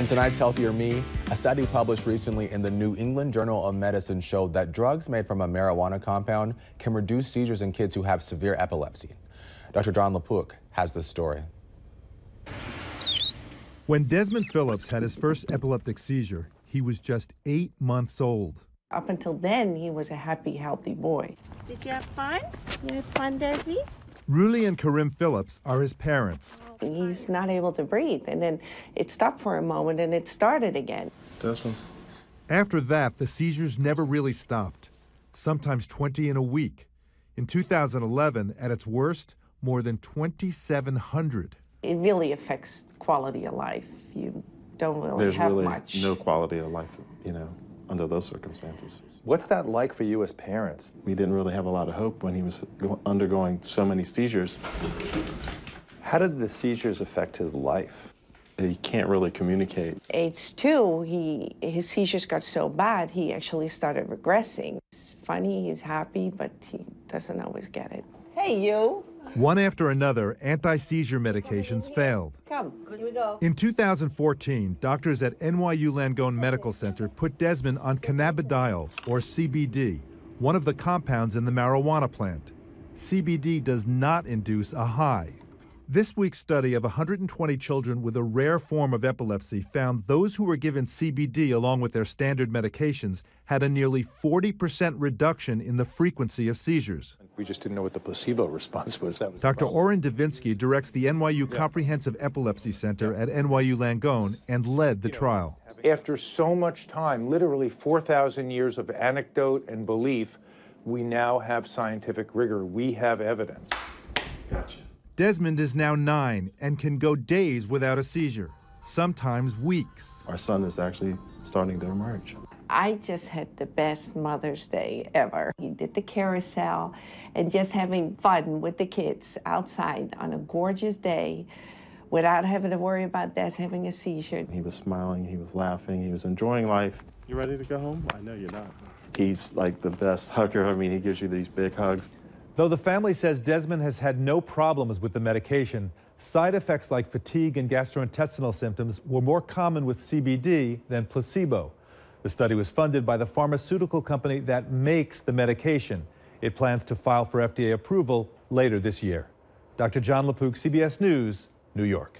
In tonight's Healthier Me, a study published recently in the New England Journal of Medicine showed that drugs made from a marijuana compound can reduce seizures in kids who have severe epilepsy. Dr. John LaPook has this story. When Desmond Phillips had his first epileptic seizure, he was just 8 months old. Up until then, he was a happy, healthy boy. Did you have fun? You had fun, Desi? Ruli and Karim Phillips are his parents. He's not able to breathe, and then it stopped for a moment, and it started again. Desmond. After that, the seizures never really stopped, sometimes 20 in a week. In 2011, at its worst, more than 2,700. It really affects quality of life. You don't really There's have really much. no quality of life, under those circumstances. What's that like for you as parents? We didn't really have a lot of hope when he was undergoing so many seizures. How did the seizures affect his life? He can't really communicate. Age 2, his seizures got so bad, he actually started regressing. It's funny, he's happy, but he doesn't always get it. Hey, you. One after another, anti-seizure medications failed. Come, here we go. In 2014, doctors at NYU Langone Medical Center put Desmond on cannabidiol, or CBD, one of the compounds in the marijuana plant. CBD does not induce a high. This week's study of 120 children with a rare form of epilepsy found those who were given CBD along with their standard medications had a nearly 40% reduction in the frequency of seizures. We just didn't know what the placebo response was. That was Dr. Oren Davinsky directs the NYU Comprehensive Epilepsy Center at NYU Langone and led the trial. After so much time, literally 4,000 years of anecdote and belief, we now have scientific rigor. We have evidence. Gotcha. Desmond is now 9 and can go days without a seizure, sometimes weeks. Our son is actually starting to emerge. I just had the best Mother's Day ever. He did the carousel and just having fun with the kids outside on a gorgeous day without having to worry about Des having a seizure. He was smiling, he was laughing, he was enjoying life. You ready to go home? I know you're not. He's like the best hugger. I mean, he gives you these big hugs. Though the family says Desmond has had no problems with the medication, side effects like fatigue and gastrointestinal symptoms were more common with CBD than placebo. The study was funded by the pharmaceutical company that makes the medication. It plans to file for FDA approval later this year. Dr. John LaPook, CBS News, New York.